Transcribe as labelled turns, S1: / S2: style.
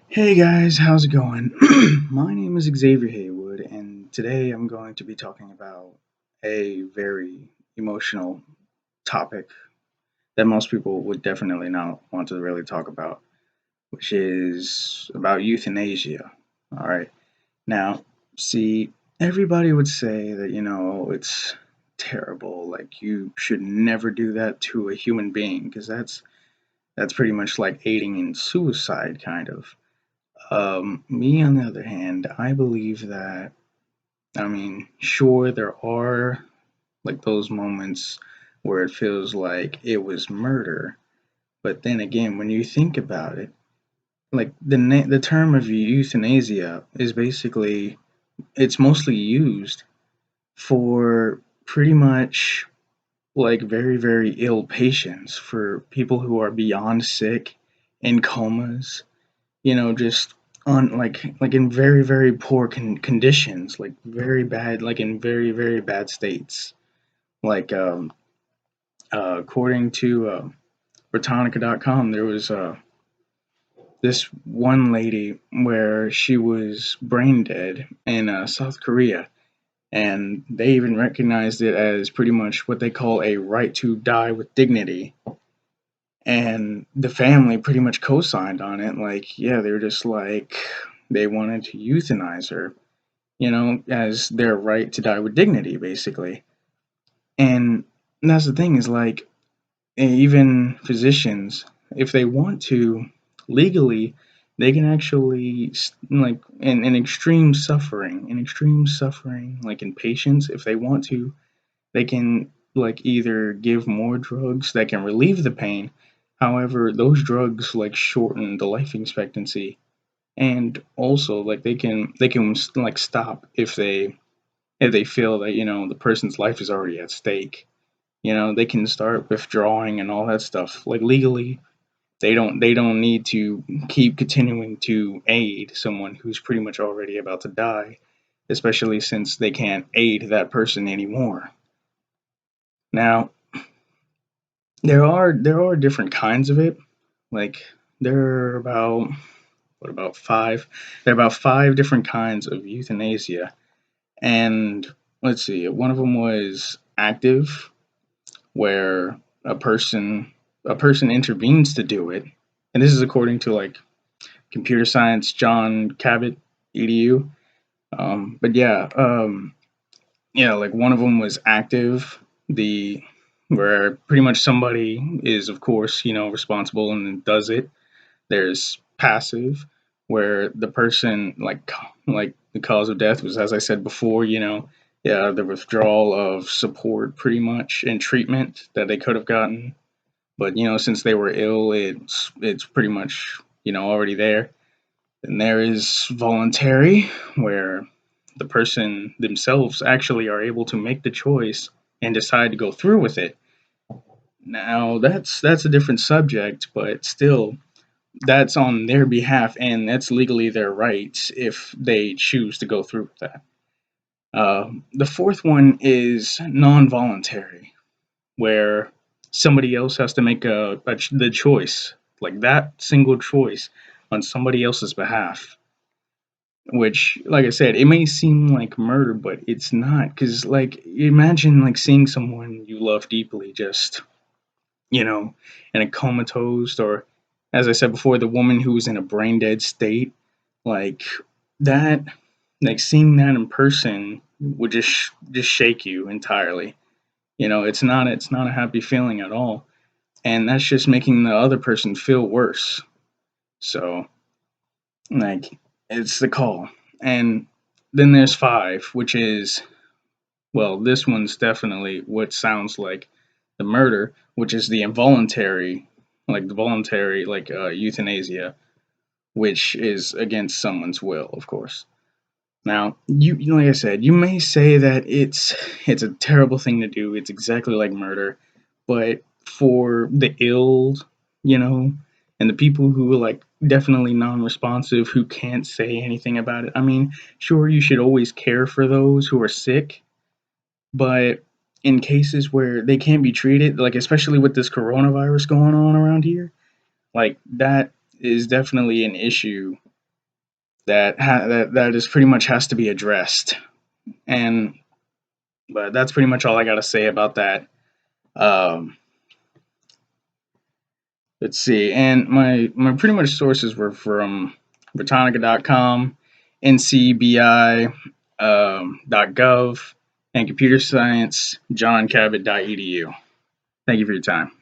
S1: Hey guys, how's it going? My name is Xavier Haywood, and today I'm going to be talking about a very emotional topic that most people would definitely not want to really talk about, which is about euthanasia. All right. Now, see, everybody would say that, it's terrible, like you should never do that to a human being because that's pretty much like aiding in suicide kind of. Me, on the other hand, I believe that, sure, there are like those moments where it feels like it was murder, but then again, when you think about it, like the term of euthanasia is basically it's mostly used for pretty much like very very ill patients, for people who are beyond sick, in comas, just on like in very very poor conditions, like very bad, like in very very bad states. Like according to Britannica.com, there was this one lady where she was brain dead in South Korea, and they even recognized it as pretty much what they call a right to die with dignity. And the family pretty much co-signed on it. Like, yeah, they were just like they wanted to euthanize her, as their right to die with dignity, basically. And that's the thing is like, even physicians, if they want to, legally, they can actually like in extreme suffering, like in patients, if they want to, they can like either give more drugs that can relieve the pain. However, those drugs like shorten the life expectancy, and also like they can like stop if they feel that the person's life is already at stake. They can start withdrawing and all that stuff. Like legally, they don't need to keep continuing to aid someone who's pretty much already about to die, especially since they can't aid that person anymore. Now, there are different kinds of it. Like there are about what about five? There are about five different kinds of euthanasia, and let's see. One of them was active, where a person a person intervenes to do it, and this is according to like computer science John Cabot edu. But yeah, like one of them was active, the where pretty much somebody is, of course, responsible and does it. There's passive, where the person like the cause of death was, as I said before, yeah, the withdrawal of support, pretty much, and treatment that they could have gotten, but since they were ill, it's pretty much already there. And there is voluntary, where the person themselves actually are able to make the choice and decide to go through with it. Now that's a different subject, but still, that's on their behalf, and that's legally their right if they choose to go through with that. The fourth one is non-voluntary, where somebody else has to make the choice, like that single choice, on somebody else's behalf. Which, like I said, it may seem like murder, but it's not. Because, like, imagine like seeing someone you love deeply just you know in a comatose, or as I said before, the woman who was in a brain dead state, like that. Like seeing that in person would just shake you entirely. It's not a happy feeling at all, and that's just making the other person feel worse. So, like, it's the call. And then there's five, which is, well, this one's definitely what sounds like the murder, which is the involuntary, like the voluntary, like euthanasia, which is against someone's will, of course. Now, like I said, you may say that it's a terrible thing to do. It's exactly like murder, but for the ill, you know, and the people who are like definitely non-responsive, who can't say anything about it. I mean, sure, you should always care for those who are sick, but in cases where they can't be treated, like especially with this coronavirus going on around here, like that is definitely an issue. that is pretty much has to be addressed. And but that's pretty much all I got to say about that. Um, let's see, and my pretty much sources were from Britannica.com, NCBI .gov, and computer science johncabot.edu. Thank you for your time.